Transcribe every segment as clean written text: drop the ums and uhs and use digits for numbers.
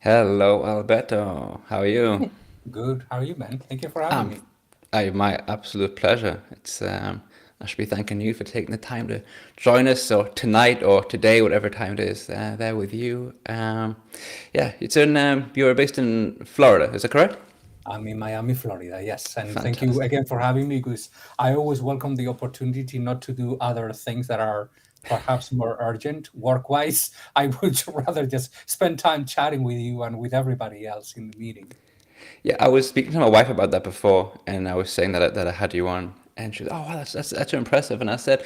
Hello, Alberto. How are you? Good. How are you, man? Thank you for having Um, me. my absolute pleasure. I should be thanking you for taking the time to join us, or tonight, or today, whatever time it is. There with you. Yeah, you're based in Florida, is that correct? I'm in Miami, Florida. Yes. And thank you Fantastic. again for having me because I always welcome the opportunity not to do other things that are perhaps more urgent work wise. I would rather just spend time chatting with you and with everybody else in the meeting. Yeah, I was speaking to my wife about that before, and I was saying that I had you on, and she was, "Oh, wow, that's impressive." And I said,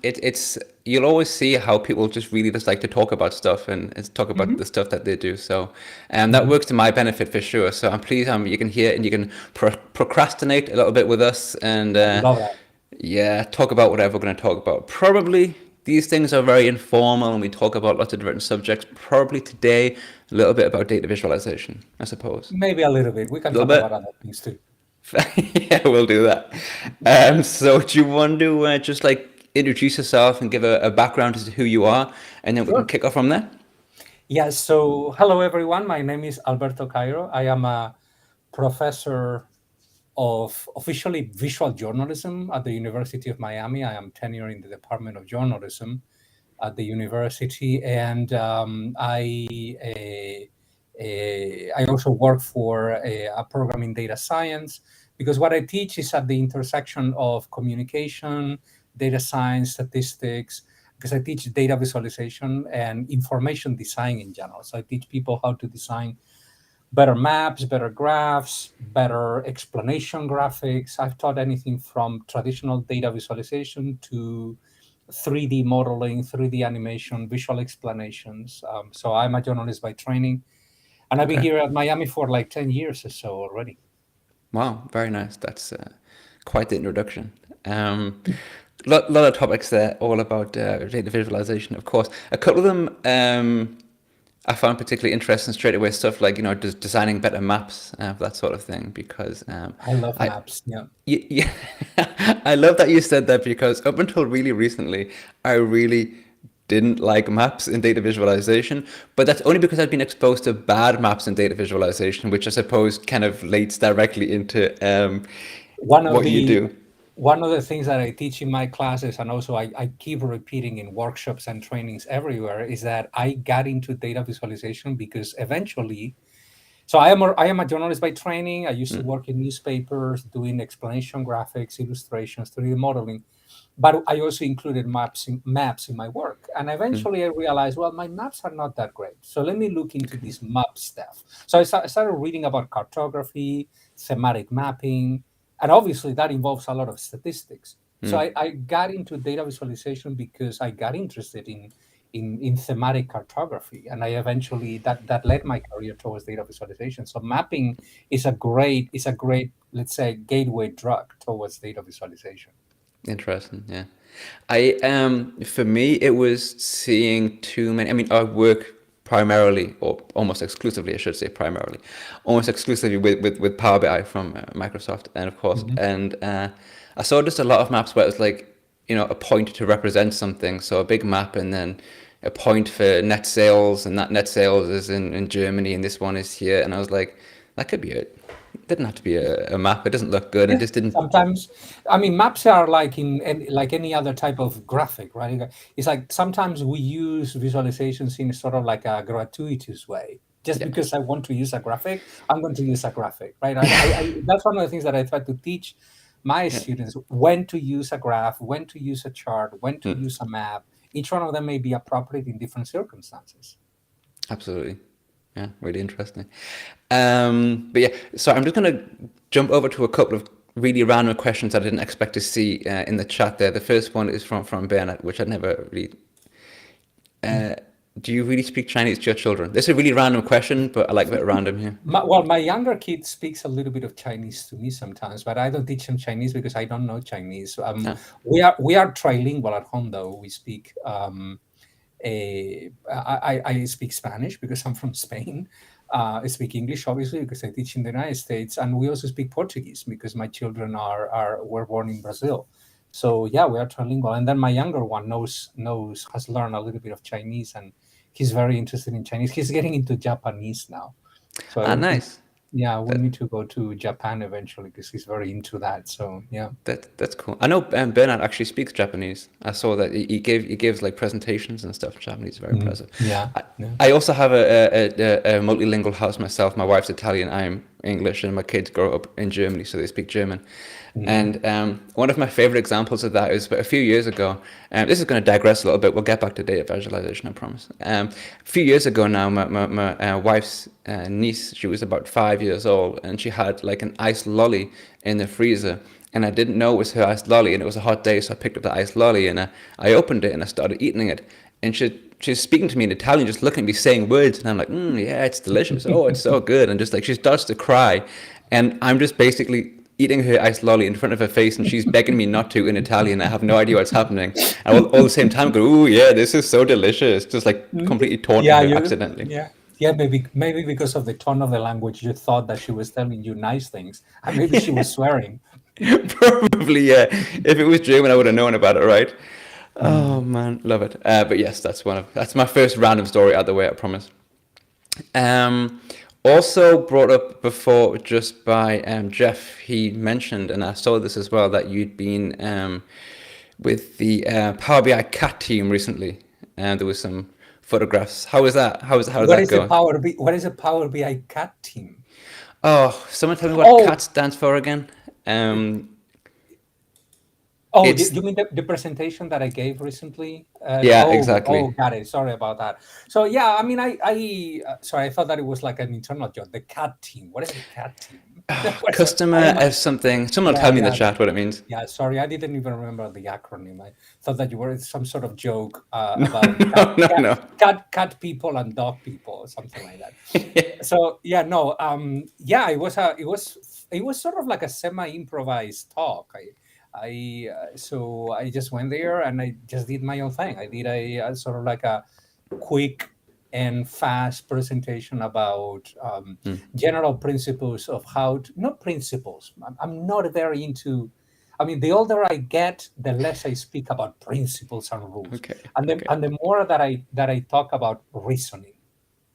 it's you'll always see how people just like to talk about stuff and talk about the Hmm. stuff that they do. So, that Hmm. works to my benefit for sure. So I'm pleased you can hear and you can procrastinate a little bit with us, and I love that. yeah, talk about whatever we're going to talk about. Probably these things are very informal and we talk about lots of different subjects. Probably today, a little bit about data visualization, I suppose. Maybe a little bit. We A can little talk about bit? other things too. Yeah, we'll do that. So do you want to just like introduce yourself and give a background as to who you are, and then we can Sure. kick off from there? Yes. So, hello, everyone. My name is Alberto Cairo. I am a professor of officially visual journalism at the University of Miami. I am tenure in the Department of Journalism at the university, and I also work for a program in data science because what I teach is at the intersection of communication, data science, statistics. Because I teach data visualization and information design in general. So I teach people how to design better maps, better graphs, better explanation graphics. I've taught anything from traditional data visualization to 3D modeling, 3D animation, visual explanations. So I'm a journalist by training, and I've been Okay. here at Miami for like 10 years or so already. Wow, very nice. That's quite the introduction. Lot of topics there, all about data visualization, of course. A couple of them I found particularly interesting straight away. Stuff like designing better maps, that sort of thing. Because I love I maps. Yeah. yeah, I love that you said that because up until really recently, I really didn't like maps in data visualization, but that's only because I've been exposed to bad maps in data visualization, which I suppose kind of leads directly into One of what you the do. one of the things that I teach in my classes, and also I keep repeating in workshops and trainings everywhere, is that I got into data visualization because eventually, so I am a journalist by training. I used to work in newspapers doing explanation graphics, illustrations, 3D modeling, but I also included maps in my work. And eventually I realized, well, my maps are not that great. So let me look into this map stuff. So I started reading about cartography, thematic mapping, and obviously that involves a lot of statistics. So I got into data visualization because I got interested in thematic cartography, and I eventually that led my career towards data visualization. So mapping is a great, let's say, gateway drug towards data visualization. Interesting, yeah. I For me it was seeing too many. I mean, I work primarily or almost exclusively, I should say primarily, almost exclusively with Power BI from Microsoft, and of course, Mhm. and I saw just a lot of maps where it was like a point to represent something, so a big map, and then a point for net sales, and that net sales is in Germany, and this one is here, and I was like, that could be it. It didn't have to be a map. It doesn't look good. It Yeah, just didn't. sometimes, I mean, maps are like like any other type of graphic, right? It's like sometimes we use visualizations in sort of like a gratuitous way. Just Yeah. because I want to use a graphic, I'm going to use a graphic, right? That's one of the things that I try to teach my Yeah. students: when to use a graph, when to use a chart, when to use a map. Each one of them may be appropriate in different circumstances. Absolutely. Yeah, really interesting. But yeah, so I'm just going to jump over to a couple of really random questions I didn't expect to see in the chat there. The first one is from Bernard, which I'd never really. Uh, do you really speak Chinese to your children? This is a really random question, but I like a bit of random here. Well, my younger kid speaks a little bit of Chinese to me sometimes, but I don't teach him Chinese because I don't know Chinese. Ah, We are trilingual at home, though. We speak. I speak Spanish because I'm from Spain. I speak English, obviously, because I teach in the United States, and we also speak Portuguese because my children are were born in Brazil. So yeah, we are trilingual. And then my younger one knows has learned a little bit of Chinese, and he's very interested in Chinese. He's getting into Japanese now. So Ah, nice. yeah, we That need to go to Japan eventually because he's very into that. So yeah. that's cool. I know Bernard actually speaks Japanese. I saw that he gives like presentations and stuff in Japanese. Very impressive. Yeah. I, Yeah. I also have a multilingual house myself. My wife's Italian, I'm English, and my kids grow up in Germany, so they speak German. Hmm. And one of my favorite examples of that is a few years ago. This is going to digress a little bit. We'll get back to data visualization, I promise. A few years ago now, my wife's niece, she was about 5 years old, and she had like an iced lolly in the freezer. And I didn't know it was her iced lolly, and it was a hot day, so I picked up the iced lolly and I opened it and I started eating it. And she's speaking to me in Italian, just looking at me, saying words, and I'm like, yeah, it's delicious. Oh, it's so good. And just like she starts to cry, and I'm just basically eating her iced lolly in front of her face, and she's begging me not to in Italian. I have no idea what's happening. And all the same time, I go, oh yeah, this is so delicious. Just like completely taunting Yeah, her accidentally. yeah, maybe because of the tone of the language, you thought that she was telling you nice things, and maybe she was swearing. Probably, yeah. If it was German, I would have known about it, right? Oh Mm. man, love it. But yes, that's my first random story out of the way, I promise. Um, Also brought up before just by Jeff, he mentioned, and I saw this as well, that you'd been with the Power BI cat team recently, and there was some photographs. How was that? How did What that is the go? Power B? What is a Power BI cat team? Oh, someone tell me what Oh, CAT stands for again. oh, It's you mean the presentation that I gave recently? yeah, Oh, exactly. got it. Sorry about that. So yeah, I mean, sorry, I thought that it was like an internal job. The cat team. What is the cat team? What's it? I Customer am. as something. Someone Yeah, tell me in the yeah, chat what it means. yeah. Sorry, I didn't even remember the acronym. I thought that you were some sort of joke No, about no, no, no. cat people and dog people or something like that. So yeah, no, yeah, it was sort of like a semi-improvised talk. So I just went there and I just did my own thing. I did a sort of like a quick and fast presentation about general principles of how to, not principles. I'm not very into. I mean, the older I get, the less I speak about principles and rules, Okay, and okay. the more that I talk about reasoning.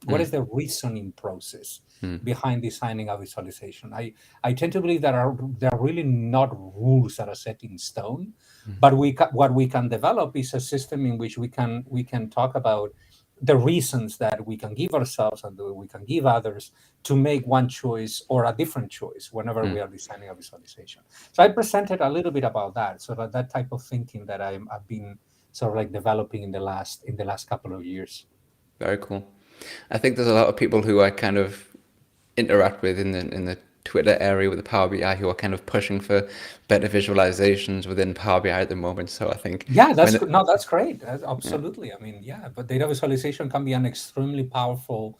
What is the reasoning process behind designing a visualization? I tend to believe that there are really not rules that are set in stone, but what we can develop is a system in which we can talk about the reasons that we can give ourselves and that we can give others to make one choice or a different choice whenever we are designing a visualization. So I presented a little bit about that, so that type of thinking that I've been sort of like developing in the last couple of years. Very cool. I think there's a lot of people who I kind of interact with in the Twitter area with the Power BI who are kind of pushing for better visualizations within Power BI at the moment. So I think Yeah, when no, that's great. yeah, Absolutely. I mean, yeah, but data visualization can be an extremely powerful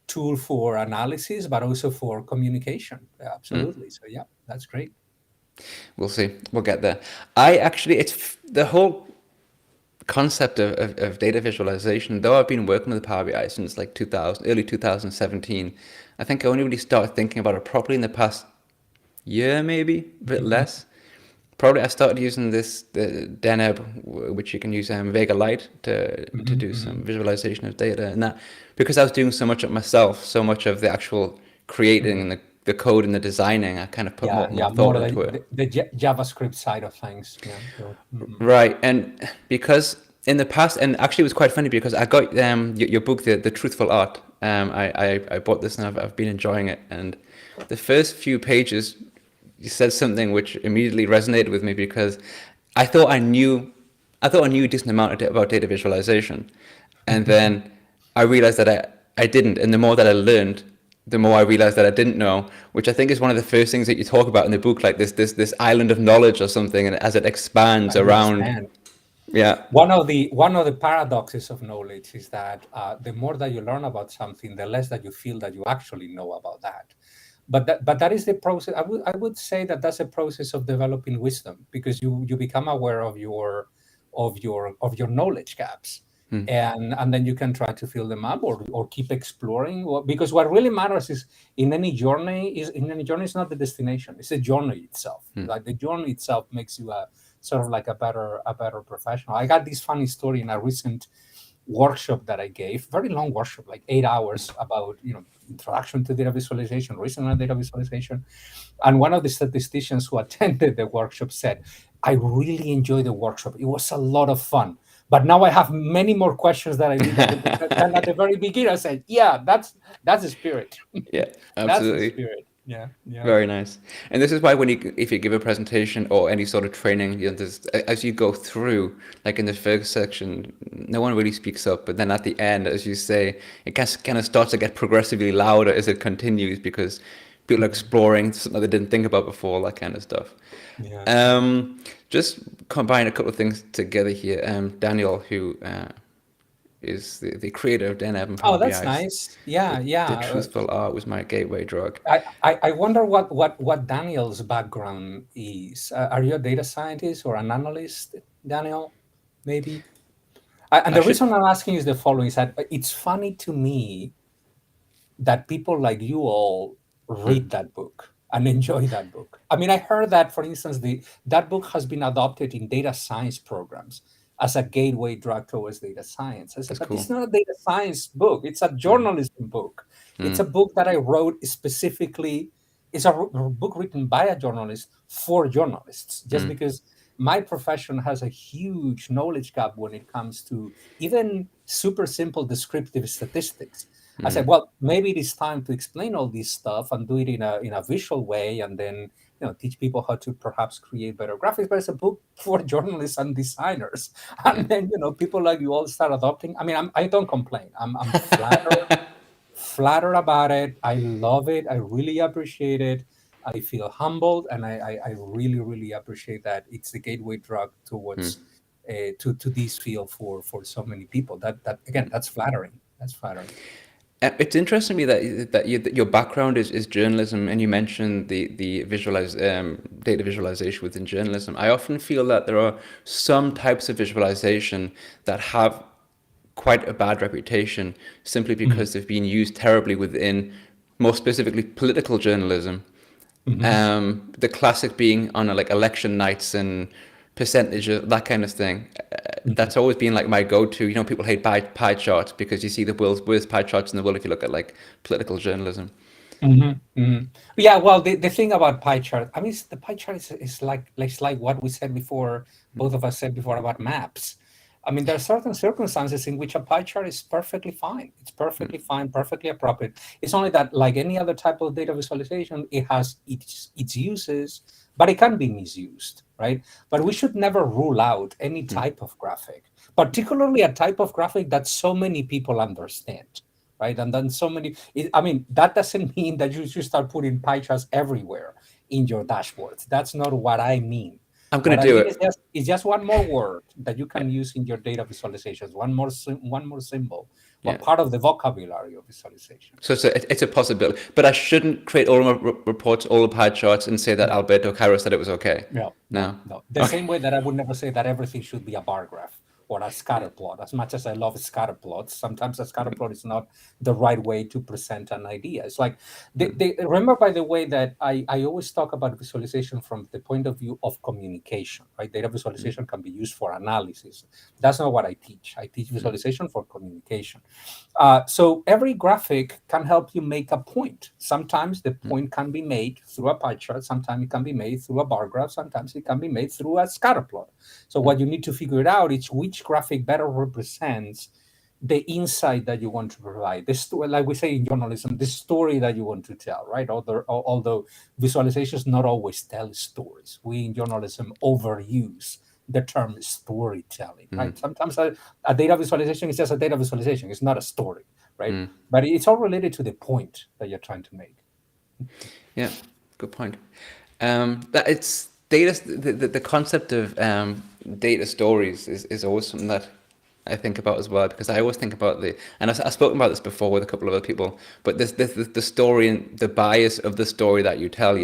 tool for analysis, but also for communication. Yeah, absolutely. So yeah, that's great. we'll see. We'll get there. I actually, the whole concept of data visualization, though I've been working with Power BI since like 2000, early 2017, I think I only really started thinking about it properly in the past year, maybe a bit Mhm. less. Probably I started using the Deneb, which you can use Vega Lite to Mhm, do some mhm, visualization of data and that, because I was doing so much of myself, so much of the actual creating mhm. and the code and the designing, I kind of put Yeah, more yeah, thought more into it. the JavaScript side of things. Yeah. Mhm. Right, and because in the past, and actually it was quite funny because I got your book, the Truthful Art. I bought this and I've been enjoying it. And the first few pages, you said something which immediately resonated with me because I thought I knew, I thought I knew a decent amount about data visualization, and then I realized that I didn't. And the more that I learned, the more I realized that I didn't know, which I think is one of the first things that you talk about in the book, like this island of knowledge or something, and as it expands I around, understand. yeah, One of the paradoxes of knowledge is that the more that you learn about something, the less that you feel that you actually know about that. But that is the process. I would say that that's a process of developing wisdom because you become aware of your knowledge gaps, and then you can try to fill them up or keep exploring. Because what really matters is in any journey is not the destination; it's the journey itself. Like the journey itself makes you a sort of like a better professional. I got this funny story in a recent workshop that I gave, very long workshop, like 8 hours, about introduction to data visualization, reasonable data visualization. And one of the statisticians who attended the workshop said, I really enjoyed the workshop. It was a lot of fun. But now I have many more questions that I did than at the very beginning. I said, yeah, that's the spirit. Yeah, That's the absolutely. spirit. Yeah, yeah. Very nice. And this is why when if you give a presentation or any sort of training, there's, as you go through, like in the first section, no one really speaks up, but then at the end, as you say, it kind of starts to get progressively louder as it continues because people are Mhm. exploring something they didn't think about before, that kind of stuff. Yeah, yeah. Just combine a couple of things together here. Daniel, who is the creator of Den and Oh, Power that's BI, nice. Yeah, the yeah. truthful art was my gateway drug. I wonder what Daniel's background is. Are you a data scientist or an analyst, Daniel? Maybe. And I the should. reason I'm asking is the following: is that it's funny to me that people like you all read that book and enjoy that book. I mean, I heard that, for instance, the that book has been adopted in data science programs as a gateway drug towards data science. I said, That's but cool. it's not a data science book. It's a journalism book. It's a book that I wrote specifically. It's a book written by a journalist for journalists, just because my profession has a huge knowledge gap when it comes to even super simple descriptive statistics. I said, well, maybe it is time to explain all this stuff and do it in a visual way, and then teach people how to perhaps create better graphics. But it's a book for journalists and designers, and then people like you all start adopting. I mean, I don't complain. I'm flattered about it. I love it. I really appreciate it. I feel humbled, and I really really appreciate that it's the gateway drug towards to this field for so many people. That again, that's flattering. That's flattering. It's interesting to me that your background is journalism, and you mentioned the data visualization within journalism. I often feel that there are some types of visualization that have quite a bad reputation simply Mhm. because they've been used terribly within, more specifically, political journalism. Mhm. The classic being on like election nights and percentage of that kind of thing. Mhm. That's always been like my go-to. People hate pie charts because you see the worst pie charts in the world if you look at like political journalism. Mhm. Mhm. Yeah, well, the thing about pie chart, I mean, the pie chart is like it's like what we said before, both of us said before about maps. I mean, there are certain circumstances in which a pie chart is perfectly fine. It's perfectly fine, perfectly appropriate. It's only that, like any other type of data visualization, it has its uses, but it can be misused, right? But we should never rule out any type of graphic, particularly a type of graphic that so many people understand, right? And then so many. I mean, that doesn't mean that you should start putting pie charts everywhere in your dashboards. That's not what I mean. I'm What gonna I do mean it. is just one more word that you Yeah, can use in your data visualizations. One more symbol. yeah. What part of the vocabulary of visualization? So it's a possibility, but I shouldn't create all my reports, all the pie charts, and say that No. Alberto Cairo said it was okay. No, no, No. no. The Okay. same way that I would never say that everything should be a bar graph or a scatter plot. As much as I love scatter plots, sometimes a scatter plot is not the right way to present an idea. It's like, remember, by the way, that I always talk about visualization from the point of view of communication, right? Data visualization can be used for analysis. That's not what I teach. I teach visualization for communication. So every graphic can help you make a point. Sometimes the point can be made through a pie chart. Sometimes it can be made through a bar graph. Sometimes it can be made through a scatter plot. So what you need to figure it out is which graphic better represents the insight that you want to provide. This, like we say in journalism, the story that you want to tell, right? Although visualizations not always tell stories, we in journalism overuse the term storytelling, right? Sometimes a data visualization is just a data visualization. It's not a story, right? But it's all related to the point that you're trying to make. Yeah, good point. That it's data. The concept of data stories is always something that I think about as well because I always think about and I've spoken about this before with a couple of other people. But this the story and the bias of the story that you tell.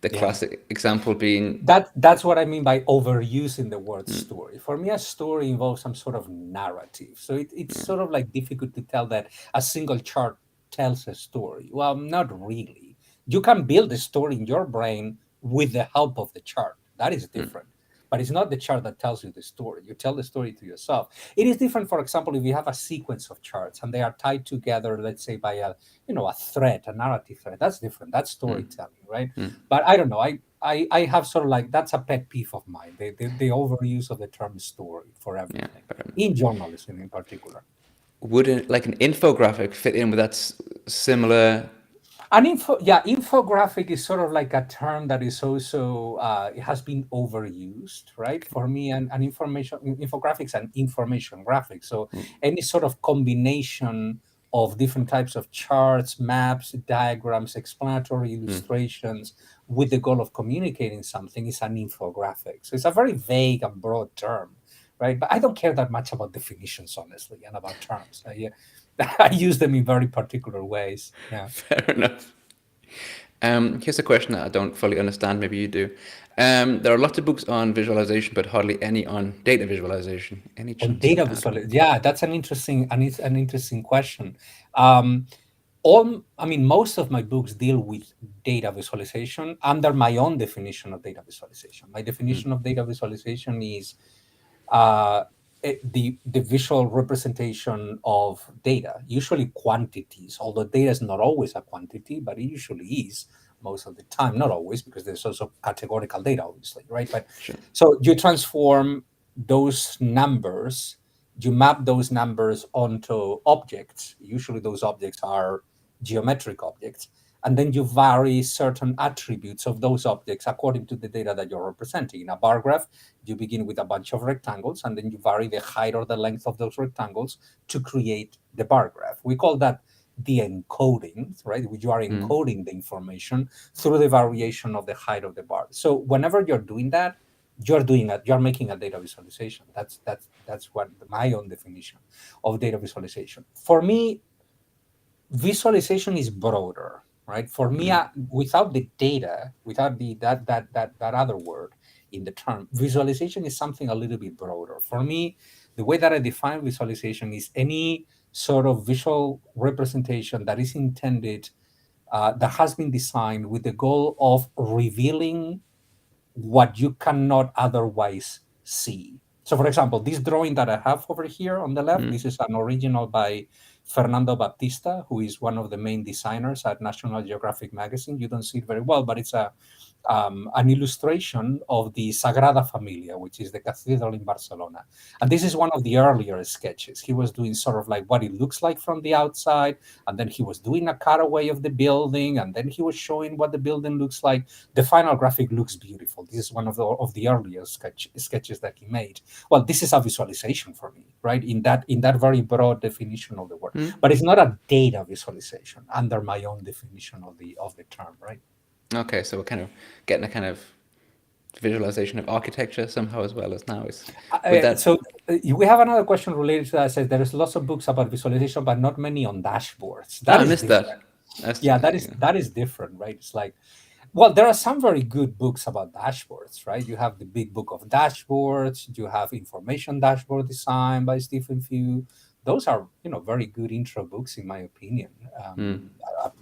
The Yeah. classic example being. That's what I mean by overusing the word story. For me, a story involves some sort of narrative. So it's sort of like difficult to tell that a single chart tells a story. Well, not really. You can build a story in your brain with the help of the chart. That is different. but it's not the chart that tells you the story. You tell the story to yourself. It is different, for example, if you have a sequence of charts and they are tied together, let's say by a thread, a narrative thread. That's different. That's storytelling, right? But I don't know. I have sort of like, that's a pet peeve of mine. The overuse of the term story for Yeah, everything, fair enough. in journalism in particular. Would like an infographic fit in with that similar? Infographic is sort of like a term that is also it has been overused, right? For me, an information infographics and information graphics. So any sort of combination of different types of charts, maps, diagrams, explanatory illustrations with the goal of communicating something is an infographic. So it's a very vague and broad term, right? But I don't care that much about definitions, honestly, and about terms. I use them in very particular ways. Yeah. Fair enough. Here's a question that I don't fully understand. Maybe you do. There are lots of books on visualization, but hardly any on data visualization. Any On chance of data adding? visualization, yeah, that's an interesting question. Um, most of my books deal with data visualization under my own definition of data visualization. My definition of data visualization is uh, the visual representation of data, usually quantities, although data is not always a quantity, but it usually is most of the time, not always, because there's also categorical data, obviously, right? But Sure. so you transform those numbers, you map those numbers onto objects. Usually those objects are geometric objects, and then you vary certain attributes of those objects according to the data that you're representing. In a bar graph, you begin with a bunch of rectangles, and then you vary the height or the length of those rectangles to create the bar graph. We call that the encoding, right? You are encoding the information through the variation of the height of the bar. So whenever you're doing that, you're making a data visualization. That's what my own definition of data visualization. For me, visualization is broader, right? For me, without the data, without that other word in the term, visualization is something a little bit broader. For me, the way that I define visualization is any sort of visual representation that is intended, that has been designed with the goal of revealing what you cannot otherwise see. So, for example, this drawing that I have over here on the left, this is an original by Fernando Baptista, who is one of the main designers at National Geographic magazine. You don't see it very well, but it's an illustration of the Sagrada Familia, which is the cathedral in Barcelona. And this is one of the earlier sketches. He was doing sort of like what it looks like from the outside, and then he was doing a cutaway of the building, and then he was showing what the building looks like. The final graphic looks beautiful. This is one of the earlier sketches that he made. Well, this is a visualization for me, right? In that very broad definition of the word, but it's not a data visualization under my own definition of the term, right? Okay, so we're kind of getting a kind of visualization of architecture somehow as well as now. Is would that? We have another question related to that. It says there is lots of books about visualization, but not many on dashboards. Oh, That I is missed different. that. That's Yeah, that is different, right? It's like, well, there are some very good books about dashboards, right? You have the Big Book of Dashboards. You have Information Dashboard Design by Stephen Few. Those are, very good intro books, in my opinion.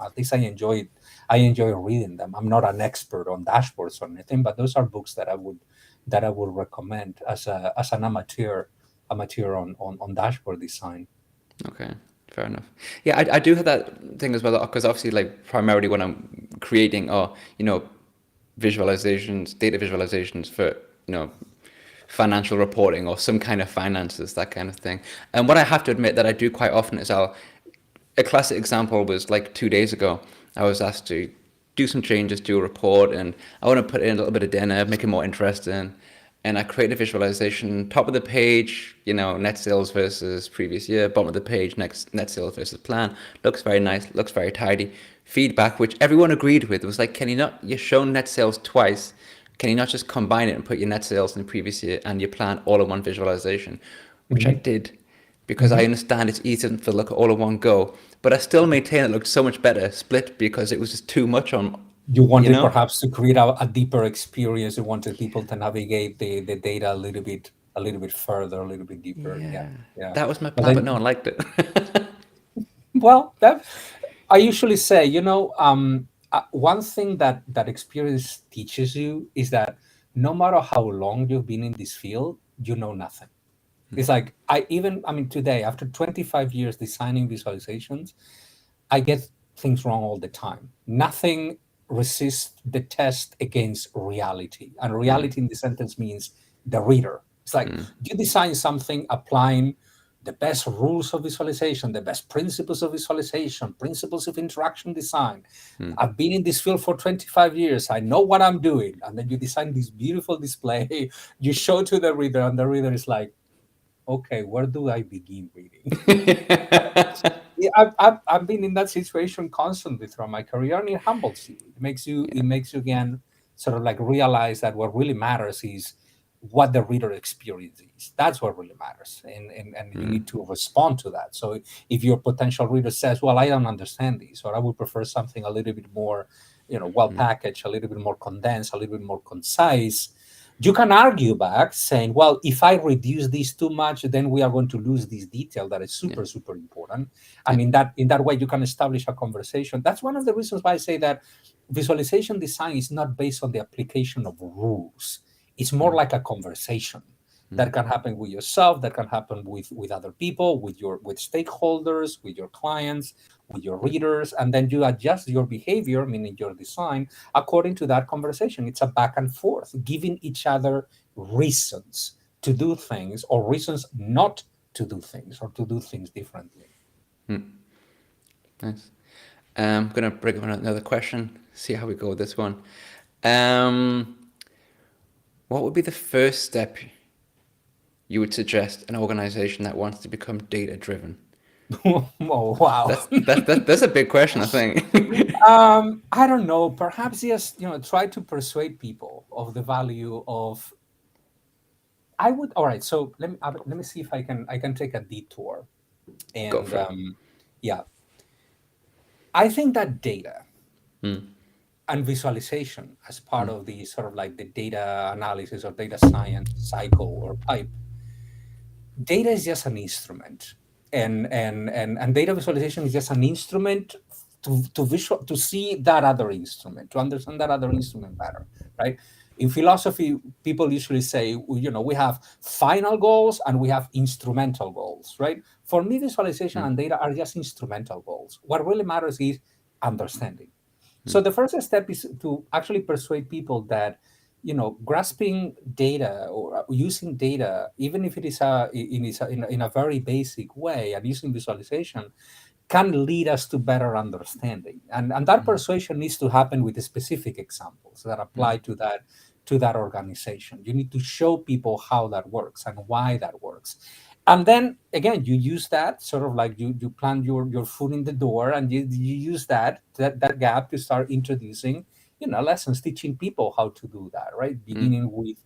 At least I enjoy reading them. I'm not an expert on dashboards or anything, but those are books that I would recommend as an amateur on dashboard design. Okay, fair enough. Yeah, I do have that thing as well, because obviously, like, primarily when I'm creating or visualizations, data visualizations for financial reporting or some kind of finances, that kind of thing. And what I have to admit that I do quite often is a classic example was like 2 days ago. I was asked to do some changes, do a report, and I want to put in a little bit of data, make it more interesting. And I create a visualization, top of the page, net sales versus previous year, bottom of the page, next net sales versus plan. Looks very nice, looks very tidy. Feedback, which everyone agreed with, was like, you're shown net sales twice. Can you not just combine it and put your net sales in the previous year and your plan all in one visualization? Which I Mhm. did, because I understand it's easier to look at all in one go. But I still maintain it looked so much better split because it was just too much on, You you wanted know? perhaps to create a deeper experience. You wanted people to navigate the data a little bit further, a little bit deeper. Yeah, Yeah, yeah. that was my But plan, but no then, one liked it. well, that I usually say, one thing that experience teaches you is that no matter how long you've been in this field, you know nothing. It's like I mean, today, after 25 years designing visualizations, I get things wrong all the time. Nothing resists the test against reality. And reality in the sentence means the reader. It's like you design something applying the best rules of visualization, the best principles of visualization, principles of interaction design. I've been in this field for 25 years. I know what I'm doing. And then you design this beautiful display, you show to the reader, and the reader is like, okay, where do I begin reading? Yeah, I've been in that situation constantly throughout my career, and it humbles you. It makes you again sort of like realize that what really matters is what the reader experiences. That's what really matters, and you need to respond to that. So if your potential reader says, "Well, I don't understand this," or "I would prefer something a little bit more, well packaged, a little bit more condensed, a little bit more concise," you can argue back saying, well, if I reduce this too much, then we are going to lose this detail that is super, super important. And in that way, you can establish a conversation. That's one of the reasons why I say that visualization design is not based on the application of rules. It's more like a conversation that can happen with yourself, that can happen with other people, with stakeholders, with your clients, with your readers, and then you adjust your behavior, meaning your design, according to that conversation. It's a back and forth, giving each other reasons to do things or reasons not to do things or to do things differently. Nice. I'm gonna bring up another question. See how we go with this one. Um, what would be the first step you would suggest an organization that wants to become data driven? Oh, wow. That's a big question, I think. I don't know. Perhaps just try to persuade people of the value of. I would. All right. So let me see if I can take a detour, Go and for it. yeah, I think that data and visualization as part of the sort of like the data analysis or data science cycle or pipe, data is just an instrument, and data visualization is just an instrument to see that other instrument, to understand that other instrument better, right? In philosophy, people usually say, we have final goals and we have instrumental goals, right? For me, visualization and data are just instrumental goals. What really matters is understanding. So the first step is to actually persuade people that grasping data or using data, even if it is in a very basic way, and using visualization can lead us to better understanding. And that persuasion needs to happen with specific examples that apply to that organization. You need to show people how that works and why that works. And then again, you use that sort of like you plant your foot in the door, and you use that gap to start introducing lessons, teaching people how to do that, right? Beginning with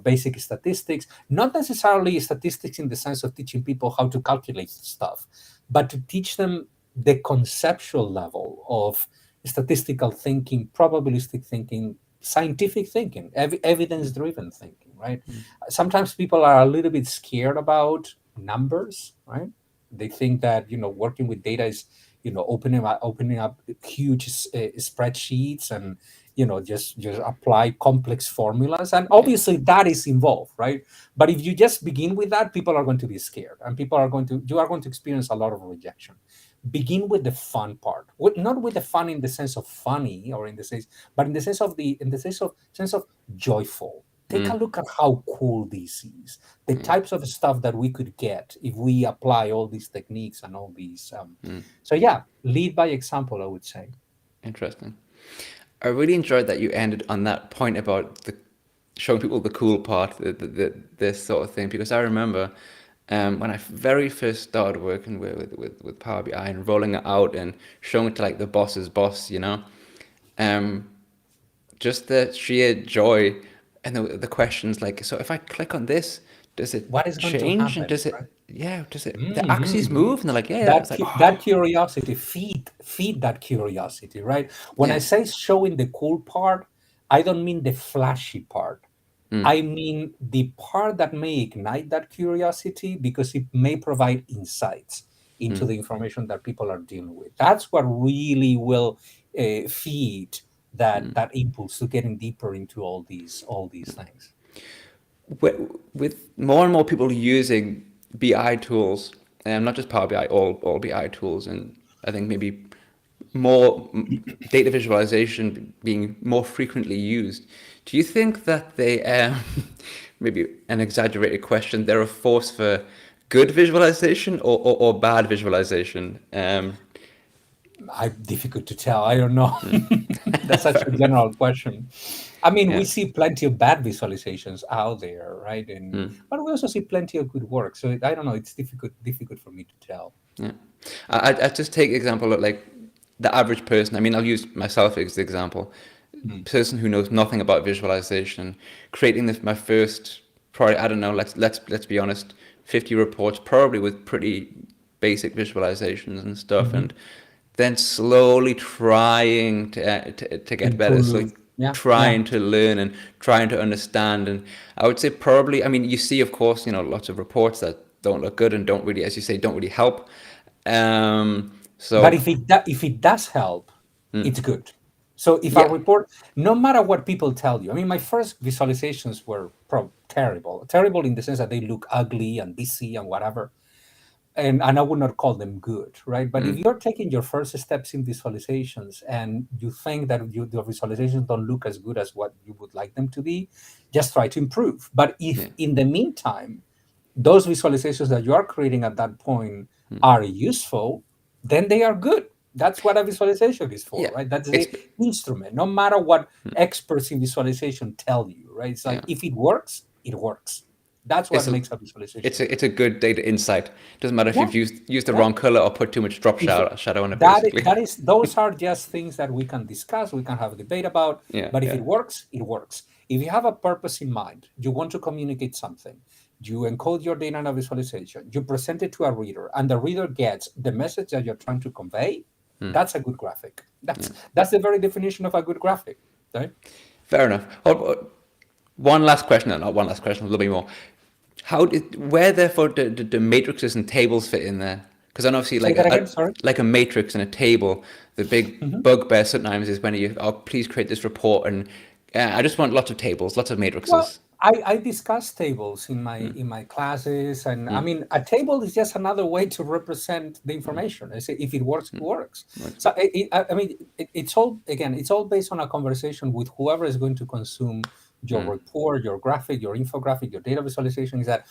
basic statistics, not necessarily statistics in the sense of teaching people how to calculate stuff, but to teach them the conceptual level of statistical thinking, probabilistic thinking, scientific thinking, evidence driven thinking, right? Sometimes people are a little bit scared about numbers, right? They think that working with data is opening up huge spreadsheets and just apply complex formulas, and obviously that is involved, right? But if you just begin with that, people are going to be scared, and you are going to experience a lot of rejection. Begin with the fun part, not with the fun in the sense of funny, or in the sense, but in the sense of joyful. Take a look at how cool this is, the types of stuff that we could get if we apply all these techniques and all these. So yeah, lead by example, I would say. Interesting. I really enjoyed that you ended on that point about the showing people the cool part, this sort of thing, because I remember when I very first started working with Power BI and rolling it out and showing it to like the boss's boss, um, just the sheer joy and the questions like, so if I click on this, does it What is going to change and happen, does right? it, yeah, does it, the axes move? And they're like, yeah, that it's like, that oh, curiosity, feed that curiosity, right? When I yeah, say showing the cool part, I don't mean the flashy part. I mean the part that may ignite that curiosity, because it may provide insights into the information that people are dealing with. That's what really will feed that impulse to getting deeper into all these things. With more and more people using BI tools, and not just Power BI, all BI tools, and I think maybe more data visualization being more frequently used, do you think that they, maybe an exaggerated question, they're a force for good visualization or bad visualization? Difficult to tell. I don't know. That's such a general question. I mean, we Yeah. see plenty of bad visualizations out there, right? And but we also see plenty of good work. So I don't know. It's difficult for me to tell. Yeah. I just take example of like the average person. I mean, I'll use myself as the example. Mm. Person who knows nothing about visualization, creating this my first probably, I don't know, let's be honest, 50 reports probably with pretty basic visualizations and stuff, Hmm. and then slowly trying to get better, so Improve. Yeah, yeah. trying to learn and trying to understand. And I would say probably, I mean, you see, of course, lots of reports that don't look good and don't really, as you say, don't really help. But So if it does help, it's good. So if a yeah. report, no matter what people tell you, I mean, my first visualizations were terrible in the sense that they look ugly and busy and whatever. And I would not call them good, right? But if you're taking your first steps in visualizations and you think that your visualizations don't look as good as what you would like them to be, just try to improve. But if Yeah. in the meantime those visualizations that you are creating at that point are useful, then they are good. That's what a visualization is for, Yeah. right? That's It's the instrument, no matter what experts in visualization tell you, right? It's yeah. like if it works, it works. That's It's what a makes a visualization good. it's a good data insight. Doesn't matter if Yeah, you've used the yeah. wrong color or put too much drop If shadow on it, that basically. that is those are just things that we can discuss, we can have a debate about, Yeah. but if Yeah. it works, it works. If you have a purpose in mind, you want to communicate something, you encode your data in a visualization, you present it to a reader, and the reader gets the message that you're trying to convey, that's a good graphic. That's the very definition of a good graphic, right? Fair enough. One last question, no, not one last question, a little bit more. Where therefore the matrices and tables fit in there? Because then obviously Say like that again, sorry. like a matrix and a table, the big bugbear sometimes is when please create this report, and I just want lots of tables, lots of Well, matrices. I discuss tables in my classes, and I mean a table is just another way to represent the information. I say if it works, it works. So I mean it's all again, it's all based on a conversation with whoever is going to consume your report, your graphic, your infographic, your data visualization. Is that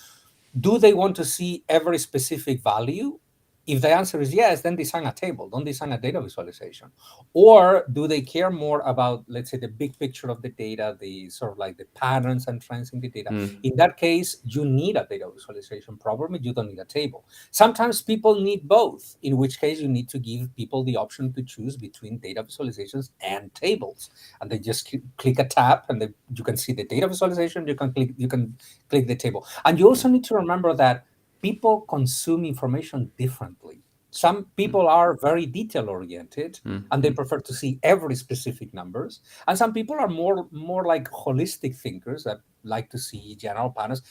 do they want to see every specific value? If the answer is yes, then design a table, don't design a data visualization. Or do they care more about, let's say, the big picture of the data, the sort of like the patterns and trends in the data? In that case, you need a data visualization. Probably you don't need a table. Sometimes people need both, in which case you need to give people the option to choose between data visualizations and tables. And they just click a tab and you can see the data visualization, you can click the table. And you also need to remember that people consume information differently. Some people are very detail oriented and they prefer to see every specific numbers. And some people are more like holistic thinkers that like to see general patterns.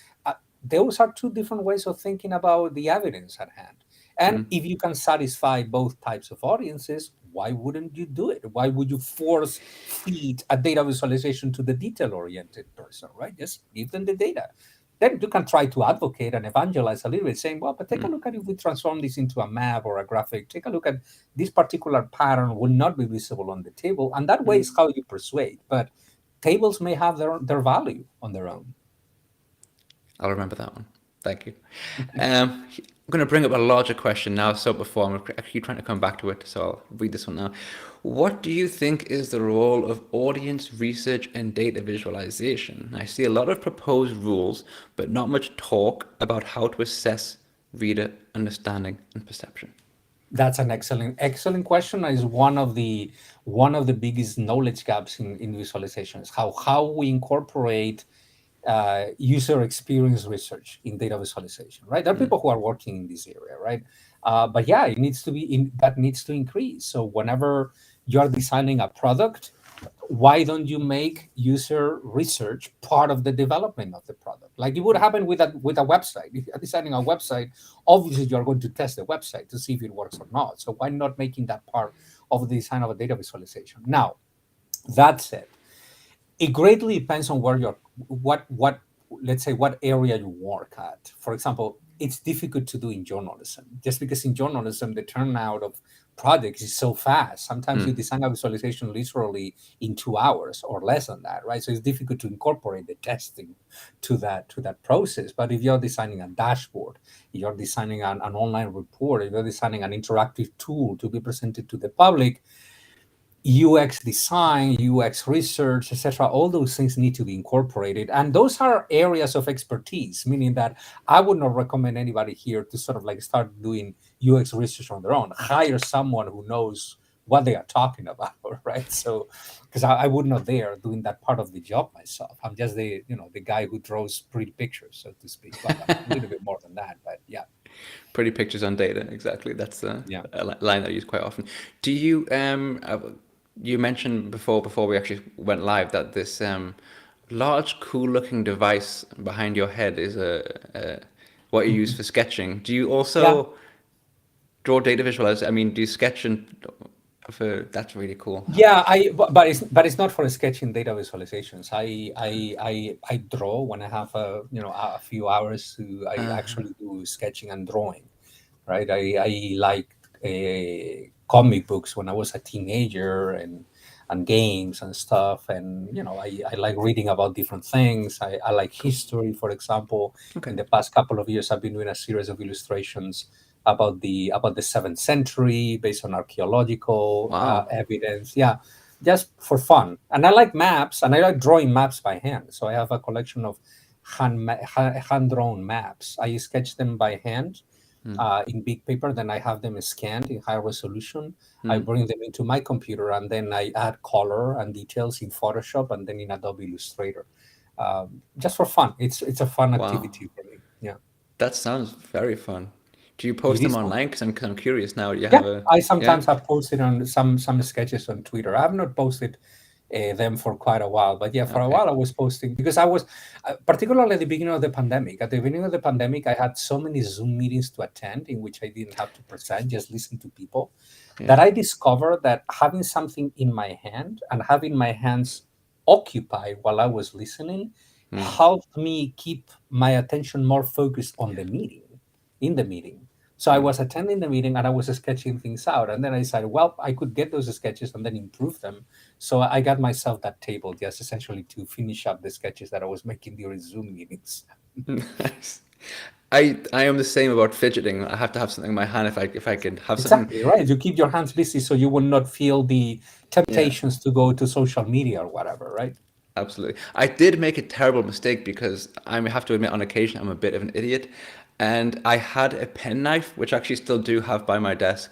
Those are two different ways of thinking about the evidence at hand. And if you can satisfy both types of audiences, why wouldn't you do it? Why would you force feed a data visualization to the detail oriented person, right? Just give them the data. Then you can try to advocate and evangelize a little bit, saying, well, but take a look at if we transform this into a map or a graphic. Take a look at this particular pattern will not be visible on the table. And that way is how you persuade. But tables may have their value on their own. I'll remember that one. Thank you. I'm going to bring up a larger question now. So before, I'm actually trying to come back to it. So I'll read this one now. What do you think is the role of audience research and data visualization? I see a lot of proposed rules, but not much talk about how to assess reader understanding and perception. That's an excellent question. Is one of the biggest knowledge gaps in visualizations. How we incorporate user experience research in data visualization, right? There are people who are working in this area, right? But yeah, that needs to increase. So whenever you're designing a product, why don't you make user research part of the development of the product, like it would happen with a website? If you're designing a website, obviously you're going to test the website to see if it works or not. So why not making that part of the design of a data visualization? Now, That said, it greatly depends on where you're what let's say what area you work at. For example, it's difficult to do in journalism just because in journalism the turnout of projects is so fast. Sometimes you design a visualization literally in 2 hours or less than that, right? So it's difficult to incorporate the testing to that process. But if you're designing a dashboard, if you're designing an online report, if you're designing an interactive tool to be presented to the public, UX design, UX research, etc. All those things need to be incorporated, and those are areas of expertise. Meaning that I would not recommend anybody here to sort of like start doing UX research on their own. Hire someone who knows what they are talking about, right? So, because I would not dare doing that part of the job myself. I'm just the guy who draws pretty pictures, so to speak. Well, I'm a little bit more than that, but yeah, Pretty pictures on data, exactly. That's yeah. a line I use quite often. Do you you mentioned before we actually went live that this large, cool-looking device behind your head is a what you use Mhm. for sketching. Do you Yeah. also draw data visualize? I mean, do you sketch and for that's really cool. Yeah, but it's not for sketching data visualizations. I draw when I have a few hours to I actually do sketching and drawing, right? I liked comic books when I was a teenager and games and stuff, and I like reading about different things. I like Cool. history, for example. Okay. In the past couple of years, I've been doing a series of illustrations about the seventh century based on archaeological Wow. evidence. Yeah, just for fun. And I like maps, and I like drawing maps by hand. So I have a collection of hand drawn maps. I sketch them by hand in big paper. Then I have them scanned in high resolution. I bring them into my computer, and then I add color and details in Photoshop and then in Adobe Illustrator, just for fun. It's a fun Wow. activity for me. Yeah, That sounds very fun. Do you it post them is fun. online? Because I'm curious now. You Yeah, have a I yeah. sometimes have posted on some sketches on Twitter. I have not posted them for quite a while, but yeah, for a Okay. while I was posting because I was particularly at the beginning of the pandemic. At the beginning of the pandemic, I had so many Zoom meetings to attend in which I didn't have to present, just listen to people, Yeah. that I discovered that having something in my hand and having my hands occupied while I was listening helped me keep my attention more focused on the meeting, in the meeting. So I was attending the meeting and I was sketching things out. And then I decided, well, I could get those sketches and then improve them. So I got myself that table just essentially to finish up the sketches that I was making during Zoom meetings. Nice. I am the same about fidgeting. I have to have something in my hand if I can have something. Exactly, right. You keep your hands busy so you will not feel the Yeah. temptations to go to social media or whatever, right? Absolutely. I did make a terrible mistake because I have to admit on occasion I'm a bit of an idiot. And I had a penknife, which I actually still do have by my desk.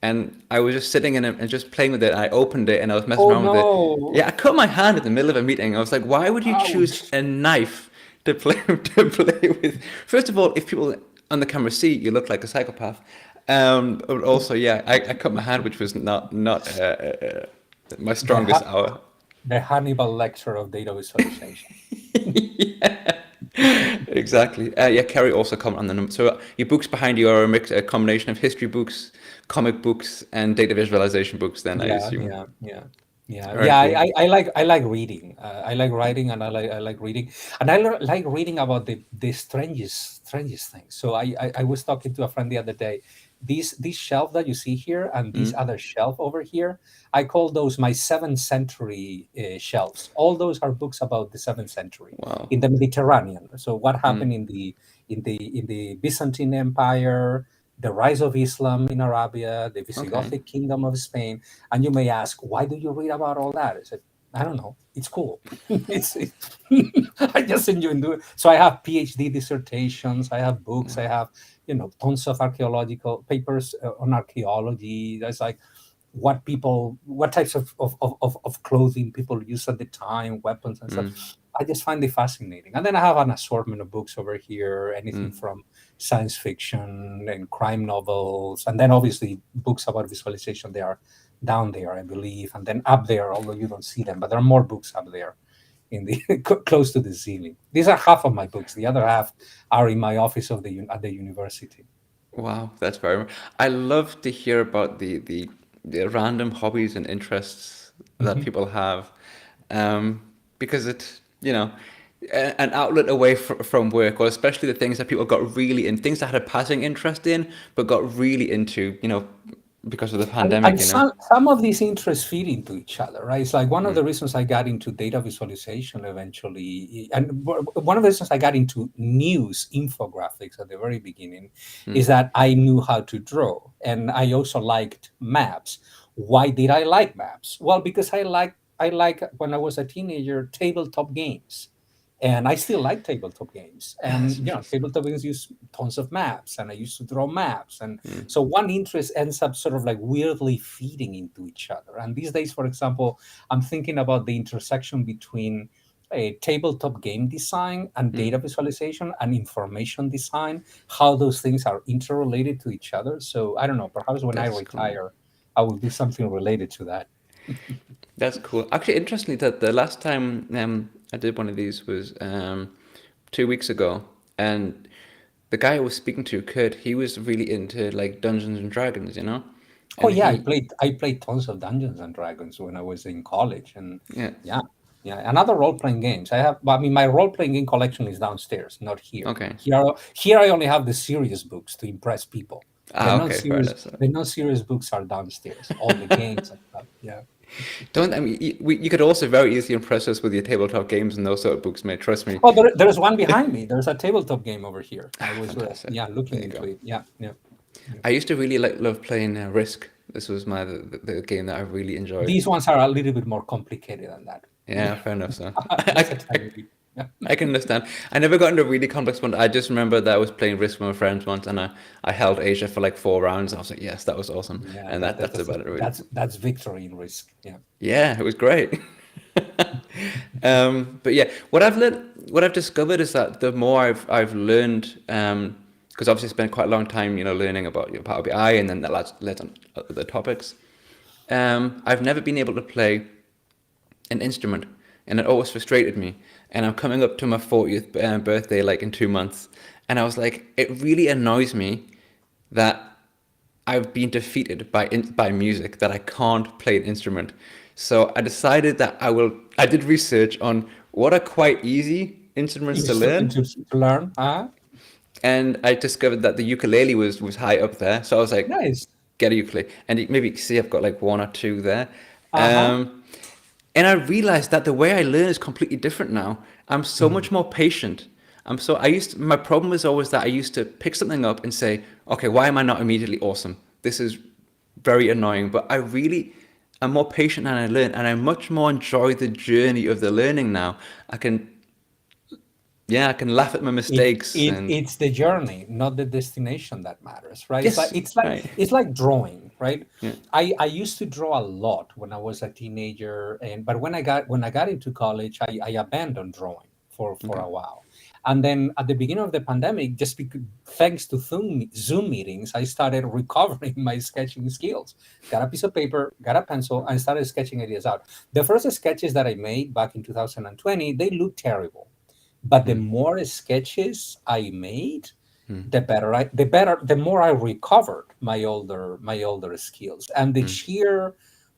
And I was just sitting in it and just playing with it. And I opened it and I was messing Oh around with it. no. Yeah, I cut my hand in the middle of a meeting. I was like, why would you choose Ouch. a knife to play to play with? First of all, if people on the camera see, you look like a psychopath. But also, yeah, I cut my hand, which was not my The, strongest ha- hour. the Hannibal lecture of data visualization. Exactly. Yeah, Kerry also comment on the number. So your books behind you are a combination of history books, comic books, and data visualization books. Then I Yeah, assume. yeah, yeah, yeah, Very yeah. cool. I like reading. I like writing, and I like reading, and like reading about the strangest things. So I was talking to a friend the other day. This shelf that you see here and this other shelf over here, I call those my seventh century shelves. All those are books about the seventh century Wow. in the Mediterranean. So what happened in the Byzantine Empire, the rise of Islam in Arabia, the Okay. Visigothic kingdom of Spain. And you may ask, why do you read about all that? I said, I don't know. It's cool. I just enjoy doing it. So I have PhD dissertations. I have books. I have, tons of archaeological papers on archaeology. That's like what types of clothing people use at the time, weapons and stuff. I just find it fascinating. And then I have an assortment of books over here, anything from science fiction and crime novels, and then obviously books about visualization. They are down there, I believe, and then up there, although you don't see them, but there are more books up there in the close to the ceiling. These are half of my books. The other half are in my office at the university. Wow, that's very. I love to hear about the random hobbies and interests that Mhm. people have. because it's, an outlet away from work, or especially the things that people got really in, things that had a passing interest in, but got really into, because of the And pandemic. some of these interests feed into each other, right? It's like one of the reasons I got into data visualization eventually, and one of the reasons I got into news infographics at the very beginning is that I knew how to draw, and I also liked maps. Why did I like maps? Well, because I like when I was a teenager tabletop games. And I still like tabletop games. That's And interesting. tabletop games use tons of maps, and I used to draw maps. And so one interest ends up sort of like weirdly feeding into each other. And these days, for example, I'm thinking about the intersection between a tabletop game design and data visualization and information design, how those things are interrelated to each other. So I don't know, perhaps when I That's cool. retire, I will do something related to that. That's cool. Actually, interestingly, that the last time I did one of these was 2 weeks ago, and the guy I was speaking to, Kurt, he was really into like Dungeons and Dragons, Oh and yeah, I he, played I played tons of Dungeons and Dragons when I was in college, and yeah, yeah, yeah, and other role playing games. I have, I mean, my role playing game collection is downstairs, not here. okay, Here I only have the serious books to impress people. okay, fair enough. So, The non serious books are downstairs. All the games and stuff. Yeah. don't I mean you could also very easily impress us with your tabletop games and those sort of books, mate. Trust me. Oh, there's one behind me. There's a tabletop game over here. I was Fantastic. yeah, There looking you into go. it. Yeah, yeah. Yeah. I used to really love playing Risk. This was the game that I really enjoyed. These ones are a little bit more complicated than that. Yeah, fair enough. So Just a tiny bit. Yeah. I can understand. I never got into a really complex one. I just remember that I was playing Risk with my friends once, and I held Asia for like 4 rounds. I was like, yes, that was awesome, Yeah, and that's about it, really. that's victory in Risk. Yeah. Yeah, it was great. But yeah, what I've discovered is that the more I've learned, because obviously I spent quite a long time, learning about Power BI, and then that led on other topics. I've never been able to play an instrument, and it always frustrated me. And I'm coming up to my 40th birthday, like in 2 months, and I was like, it really annoys me that I've been defeated by music, that I can't play an instrument. So I decided that I did research on what are quite easy instruments to learn, To learn. and I discovered that the ukulele was high up there. So I was like, Nice. get a ukulele, and maybe you can see I've got like one or two there. Uh-huh. Um, and I realized that the way I learn is completely different now. I'm so Mhm. much more patient. My problem was always that I used to pick something up and say, okay, why am I not immediately awesome? This is very annoying. But I'm more patient and I learn, and I much more enjoy the journey of the learning now. I can, yeah, I can laugh at my mistakes and It's the journey, not the destination that matters, right? yes, right, It's like drawing, right? yeah, I used to draw a lot when I was a teenager, and but when I got into college, I abandoned drawing for okay, a while. And then at the beginning of the pandemic, just because, thanks to Zoom meetings, I started recovering my sketching skills. Got a piece of paper, got a pencil, and started sketching ideas out. The first sketches that I made back in 2020, they looked terrible, but the more sketches I made, the more I recovered my older skills, and the sheer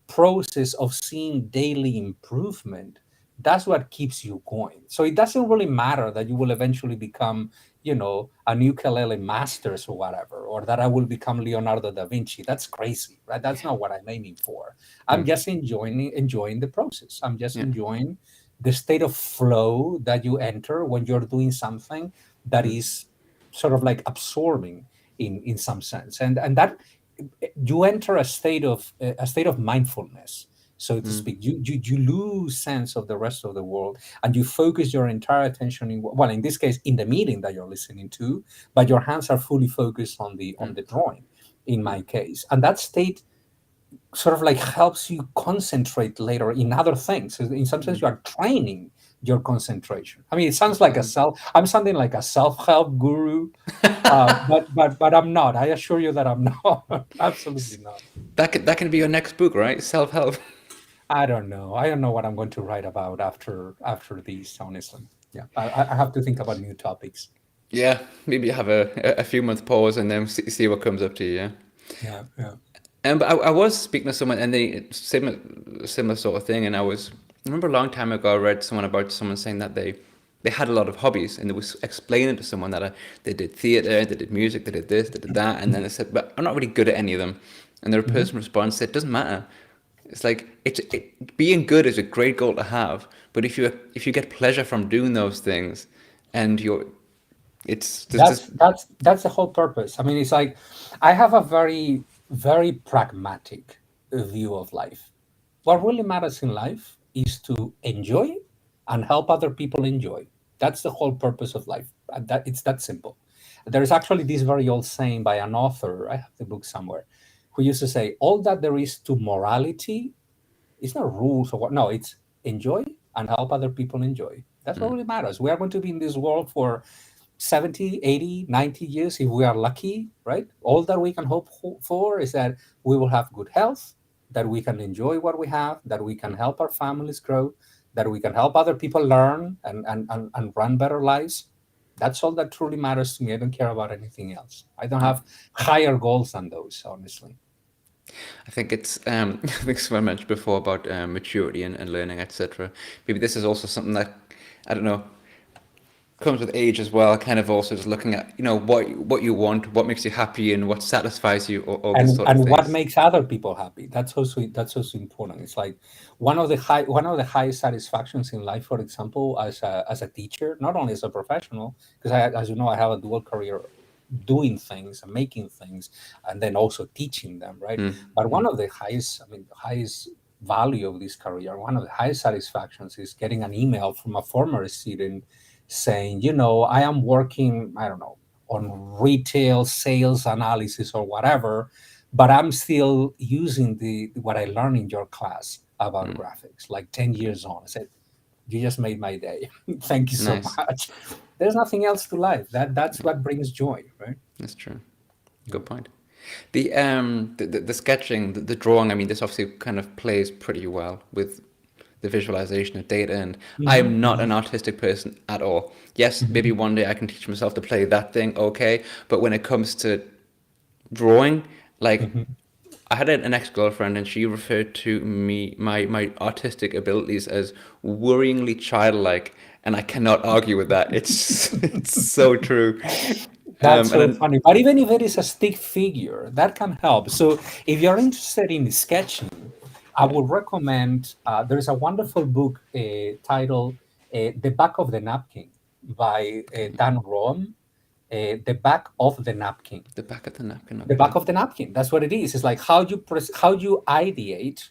process of seeing daily improvement, that's what keeps you going. So it doesn't really matter that you will eventually become, an ukulele masters or whatever, or that I will become Leonardo da Vinci. That's crazy, right? That's not what I'm aiming for. I'm just enjoying the process. I'm just yeah, enjoying the state of flow that you enter when you're doing something that is sort of like absorbing in some sense, and that you enter a state of mindfulness, so to speak. You lose sense of the rest of the world, and you focus your entire attention in, well, in this case, in the meeting that you're listening to, but your hands are fully focused on the drawing, in my case. And that state sort of like helps you concentrate later in other things. So in some sense, you are training your concentration. I mean, it sounds like I'm sounding like a self-help guru, but I'm not. I assure you that I'm not. Absolutely not. that can be your next book, right? Self help. I don't know. I don't know what I'm going to write about after these, honestly. Yeah, I have to think about new topics. Yeah, maybe have a few month pause and then see what comes up to you. Yeah. Yeah, yeah. But I was speaking to someone, and they similar sort of thing, and I was I remember a long time ago I read someone about someone saying that they had a lot of hobbies and they was explaining to someone that they did theater, they did music, they did this, they did that, and then they said, "But I'm not really good at any of them." And the Mhm. person responds, "Said, it doesn't matter. It's like being good is a great goal to have, but if you get pleasure from doing those things, and it's there's this That's the whole purpose. I mean, it's like I have a very pragmatic view of life. What really matters in life is to enjoy and help other people enjoy. That's the whole purpose of life. That it's that simple. There is actually this very old saying by an author. I have the book somewhere, who used to say, "All that there is to morality, it's not rules or what. No, it's enjoy and help other people enjoy. That's what really matters. We are going to be in this world for 70, 80, 90 years if we are lucky, right? All that we can hope for is that we will have good health, that we can enjoy what we have, that we can help our families grow, that we can help other people learn and run better lives. That's all that truly matters to me. I don't care about anything else. I don't yeah. have higher goals than those, honestly. I think it's I think someone mentioned before about maturity and learning, etc. Maybe this is also something that I don't know comes with age as well. Kind of also just looking at what you want, what makes you happy, and what satisfies you, all these sort of And what things. makes other people happy, that's also important. It's like one of the highest satisfactions in life, for example, as a teacher, not only as a professional, because as you know, I have a dual career, doing things and making things, and then also teaching them, right? But one of the highest, I mean, the highest value of this career, one of the highest satisfactions is getting an email from a former student saying, I am working, I don't know, on retail sales analysis or whatever, but I'm still using the what I learned in your class about graphics, like 10 years on. I said, you just made my day. Thank you so Nice, much. There's nothing else to life. That's what brings joy, right? that's true. Good point. The sketching, the drawing. I mean, this obviously kind of plays pretty well with the visualization of data. And I Mm-hmm, am not mm-hmm, an artistic person at all. Yes, maybe mm-hmm, one day I can teach myself to play that thing. Okay, but when it comes to drawing, like mm-hmm. I had an ex-girlfriend and she referred to my artistic abilities as worryingly childlike, and I cannot argue with that. It's it's so true. That's And so then funny. But even if it is a stick figure, that can help. So if you're interested in sketching, I would recommend there is a wonderful book titled The Back of the Napkin by Dan Roam. The Back of the Napkin. the back of the napkin. The Okay. back of the napkin. That's what it is. It's like how you ideate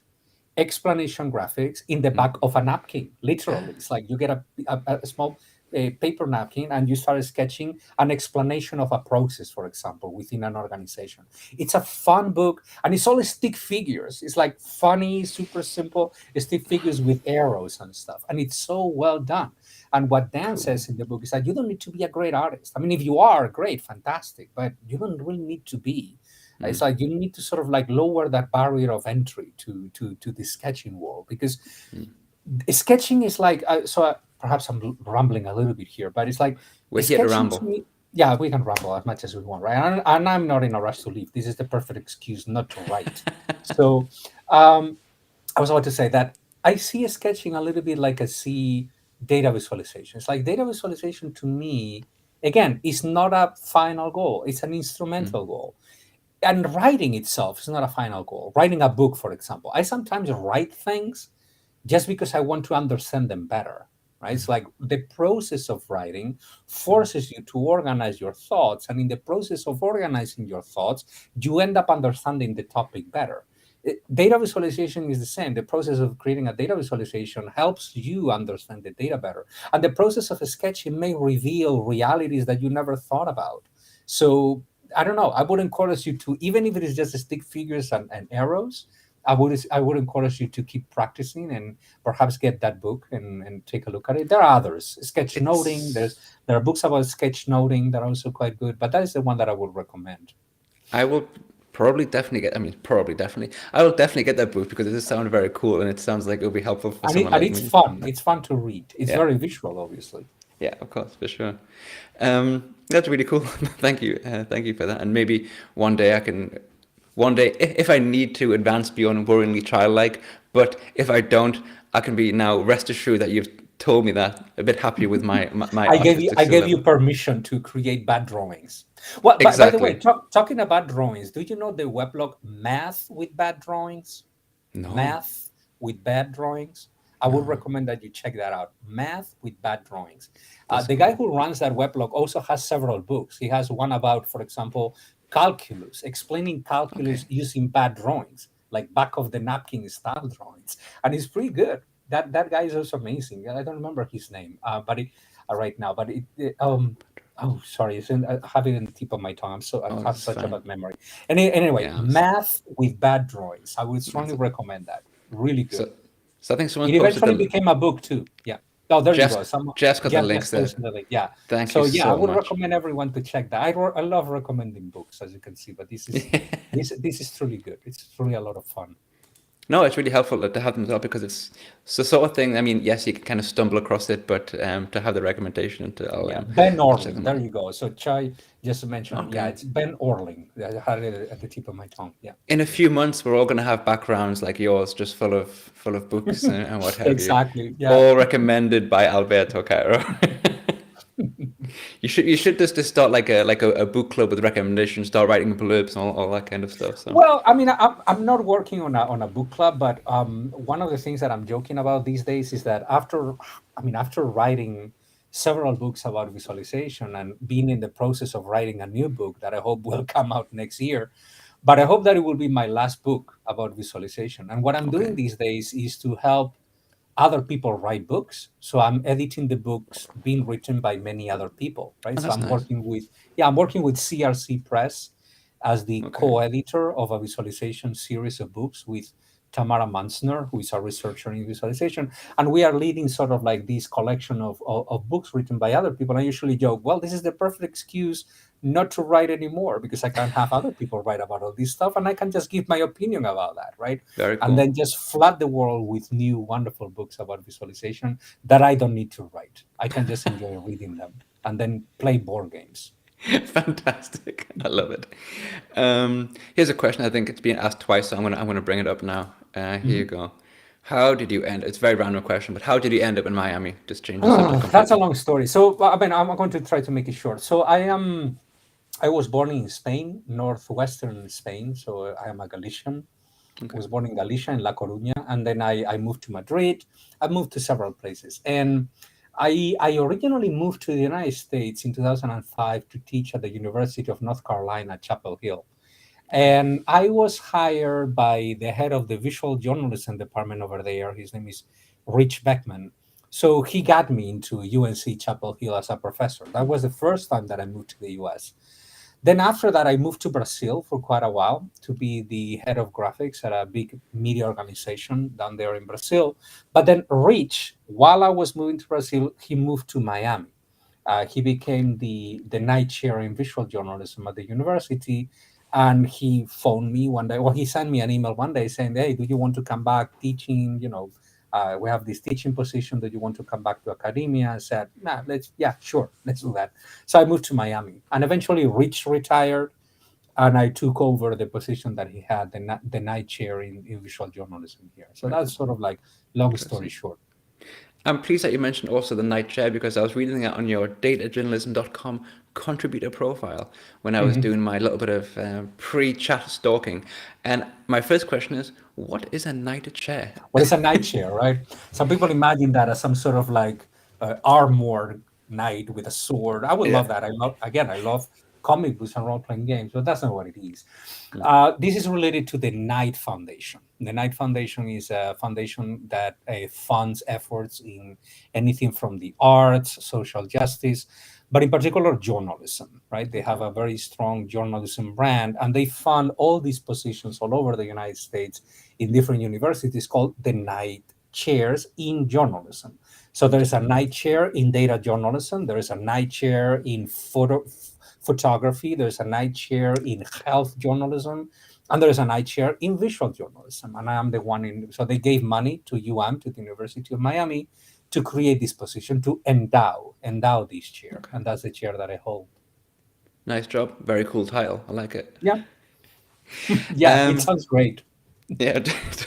explanation graphics in the back of a napkin. Literally, it's like you get a small paper napkin and you start sketching an explanation of a process, for example, within an organization. It's a fun book, and it's all stick figures. It's like funny, super simple stick figures with arrows and stuff, and it's so well done. And what Dan Cool. says in the book is that you don't need to be a great artist. I mean, if you are, great, fantastic, but you don't really need to be. It's like you need to sort of like lower that barrier of entry to the sketching world, because sketching is like perhaps I'm rambling a little bit here, but it's like We're here to sketching to ramble. me. Yeah, we can ramble as much as we want, right? And I'm not in a rush to leave. This is the perfect excuse not to write. So um, I was about to say that I see sketching a little bit like I see data visualization. It's like data visualization to me, again, is not a final goal. It's an instrumental goal. And writing itself is not a final goal. Writing a book, for example, I sometimes write things just because I want to understand them better. Right? It's like the process of writing forces you to organize your thoughts. And in the process of organizing your thoughts, you end up understanding the topic better. Data visualization is the same. The process of creating a data visualization helps you understand the data better. And the process of sketching may reveal realities that you never thought about. So I don't know. I would encourage you to, even if it is just stick figures and arrows, I would encourage you to keep practicing and perhaps get that book and take a look at it. There are others, sketchnoting. It's There are books about sketchnoting that are also quite good, but that is the one that I would recommend. I will probably definitely get. I mean, probably definitely. I will definitely get that book because it does sound very cool and it sounds like it'll be helpful for And, it, someone and like it's me. fun. It's fun to read. It's Yeah. very visual, obviously. Yeah, of course, for sure. That's really cool. Thank you for that. And maybe one day I can, one day if I need to advance beyond worryingly childlike, but if I don't, I can be now rest assured that you've told me that, a bit happier with my I artistic skill gave you level. permission to create bad drawings. Well, by the way, Exactly. talking about drawings, do you know the weblog Math with Bad Drawings? No. Math with Bad Drawings. I would No. recommend that you check that out. Math with Bad Drawings. That's The guy cool. who runs that weblog also has several books. He has one about, for example, calculus, explaining calculus Okay. using bad drawings, like back of the napkin style drawings, and it's pretty good. That guy is also amazing. I don't remember his name, right now, but oh, sorry, I have it in the tip of my tongue. I Oh, have this is such a fine. bad memory. Anyway, Yeah. Math with Bad Drawings. I would strongly That's it. recommend that. Really good. So, so I think someone It posted eventually the became a book too. Yeah. Oh, there you Jeff's go. Some Jeff's got the Jeff links just there. posted the link. Yeah. Thank you So yeah, I so would much. recommend everyone to check that. I love recommending books, as you can see, but this is truly good. It's truly a lot of fun. No, it's really helpful to have them as well because it's the sort of thing. I mean, yes, you can kind of stumble across it, but to have the recommendation, Yeah, Ben I'll check Orling. them There out. you go. So Chai just mentioned, yeah, Okay. it's Ben Orling. I had it at the tip of my tongue. Yeah. In a few months, we're all going to have backgrounds like yours, just full of books and what have you, Exactly. Yeah. all recommended by Alberto Cairo. You should just start like a book club with recommendations, start writing blurbs and all that kind of stuff. So Well, I mean, I'm not working on a book club, but one of the things that I'm joking about these days is that after writing several books about visualization and being in the process of writing a new book that I hope will come out next year, but I hope that it will be my last book about visualization. And what I'm doing okay, these days is to help other people write books. So I'm editing the books being written by many other people, right? oh, So that's nice. I'm working with CRC Press as the Okay, co-editor of a visualization series of books with Tamara Mansner, who is a researcher in visualization. And we are leading sort of like this collection of books written by other people. I usually joke, well, this is the perfect excuse not to write anymore because I can have other people write about all this stuff and I can just give my opinion about that, right? very And cool. then just flood the world with new wonderful books about visualization that I don't need to write. I can just enjoy reading them and then play board games. Fantastic. I love it. Here's a question. I think it's been asked twice, so I'm gonna bring it up now. Here you Mhm. go. How did you end? It's a very random question, but how did you end up in Miami? Just change the subject That's a completely. long story. So, I mean, I'm going to try to make it short. So, I was born in Spain, northwestern Spain. So, I am a Galician. I Okay. was born in Galicia, in La Coruña, and then I moved to Madrid. I moved to several places, and I originally moved to the United States in 2005 to teach at the University of North Carolina, Chapel Hill. And I was hired by the head of the visual journalism department over there. His name is Rich Beckman. So he got me into UNC Chapel Hill as a professor. That was the first time that I moved to the US. Then after that, I moved to Brazil for quite a while to be the head of graphics at a big media organization down there in Brazil. But then Rich, while I was moving to Brazil, he moved to Miami. He became the night chair in visual journalism at the university. And he phoned me one day. Well, he sent me an email one day saying, "Hey, do you want to come back teaching? We have this teaching position. Do you want to come back to academia?" I said, "Nah, yeah, sure, let's do that." So I moved to Miami, and eventually Rich retired, and I took over the position that he had, the night chair in visual journalism here. So Very that's cool. sort of like long story Interesting. short. I'm pleased that you mentioned also the night chair because I was reading it on your datajournalism.com contributor profile when I was Mhm. doing my little bit of pre-chat stalking. And my first question is, what is a night chair? What is a night chair, right? Some people imagine that as some sort of like armored knight with a sword. I would Yeah. love that. I love comic books and role playing games, but that's not what it is. No. This is related to the Knight Foundation. The Knight Foundation is a foundation that funds efforts in anything from the arts, social justice, but in particular journalism, right? They have Okay. a very strong journalism brand and they fund all these positions all over the United States in different universities called the Knight chairs in journalism. So there is a Knight chair in data journalism, there is a Knight chair in photography, there's a Knight chair in health journalism, and there is a Knight chair in visual journalism. And I am the one in. So they gave money to to the University of Miami, to create this position to endow this chair, Okay. and that's the chair that I hold. Nice job. Very cool title. I like it. Yeah, yeah, it Um, sounds great. yeah, it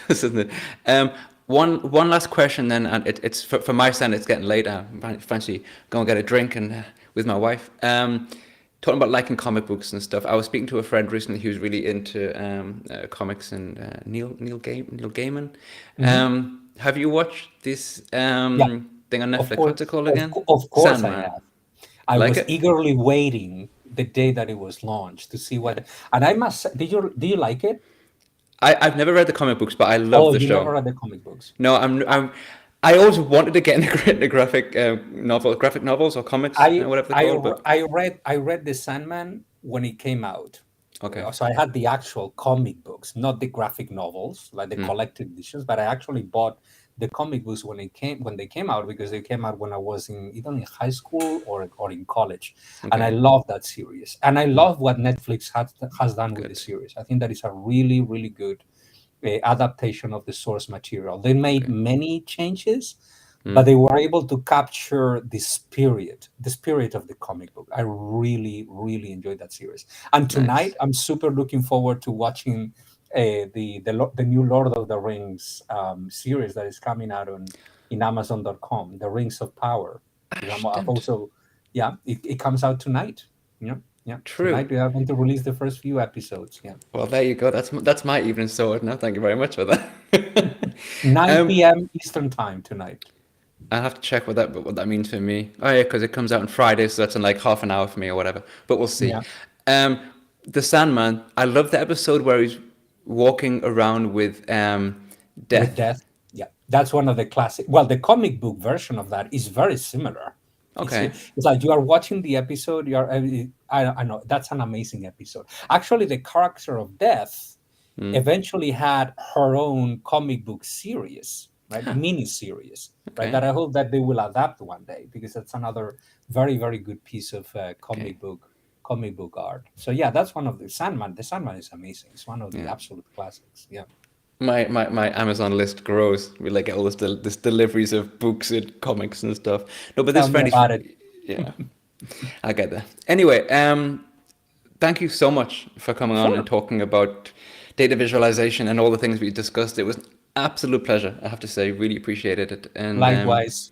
does, isn't it? one last question then, and it's for my son. It's getting late. I fancy go and get a drink and with my wife. Talking about liking comic books and stuff. I was speaking to a friend recently who's really into comics and Neil Gaiman. Mhm. Have you watched this Yeah, thing on of Netflix? course, What's it called again? of course I Sandman. have. I Like was it? eagerly waiting the day that it was launched to see Yeah. what. And I must say, do you like it? I've never read the comic books, but I love Oh, the you never show. read the comic books? No, I always wanted to get into graphic novels or comics, whatever they're called. But I read the Sandman when it came out. okay, So I had the actual comic books, not the graphic novels, like the mm, collected editions. But I actually bought the comic books when they came out, because they came out when I was in either in high school or in college, and I okay, love that series. And I mm, love what Netflix has done with the good, series. I think that is a really good adaptation of the source material. They made okay, many changes, but mm, they were able to capture the spirit of the comic book. I really enjoyed that series. And tonight, nice, I'm super looking forward to watching the new Lord of the Rings series that is coming out on in Amazon.com, The Rings of Power. Because I've stimmt, also, yeah, it comes out tonight. Yeah, yeah. true. Tonight we are going to release the first few episodes. Yeah. Well, there you go. That's my evening sword. Now, thank you very much for that. 9 um, p.m. Eastern time tonight. I'll have to check what that means for me. Oh yeah, because it comes out on Friday, so that's in like half an hour for me or whatever. But we'll see. Yeah, Um, the Sandman. I love the episode where he's walking around with with death. death. Yeah, that's one of the classic. Well, the comic book version of that is very similar. Okay. It's like you are watching the episode. You are. I know that's an amazing episode. Actually, the character of Death Mm, eventually had her own comic book series, right? Mini series, right? okay. That I hope that they will adapt one day, because that's another very good piece of Okay. comic book art. So yeah, that's one of the Sandman. The Sandman is amazing. It's one of the Yeah. absolute classics. Yeah. My Amazon list grows. We like get all this deliveries of books and comics and stuff. No, but this Tell me friend is, about it. yeah, I get that. Anyway, thank you so much for coming on and Sure. talking about data visualization and all the things we discussed. It was an absolute pleasure, I have to say. Really appreciated it. And Likewise.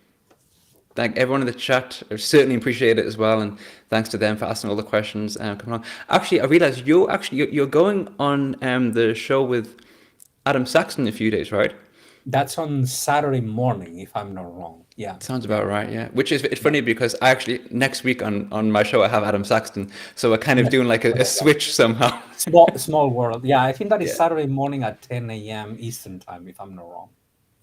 thank everyone in the chat. I certainly appreciate it as well. And thanks to them for asking all the questions coming on. Actually, I realized you're going on the show with Adam Saxton in a few days, right? That's on Saturday morning, if I'm not wrong. Yeah. Sounds Yeah. about right, yeah. Which is it's Yeah. funny because I actually next week on my show I have Adam Saxton, so we're kind of Yes. doing like a Yeah. switch somehow. Small world. Yeah, I think that is Yeah. Saturday morning at 10 a.m. Eastern time, if I'm not wrong.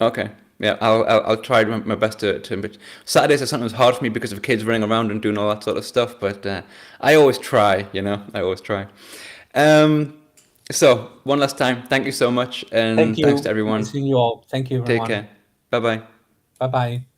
Okay. Yeah, I'll try my best to. But Saturdays are sometimes hard for me because of kids running around and doing all that sort of stuff. But I always try, I always try. Um, so one last time, thank you so much, Thank and thanks to you. Nice everyone. seeing you all. Thank you, Take everyone. care. Bye bye. Bye bye.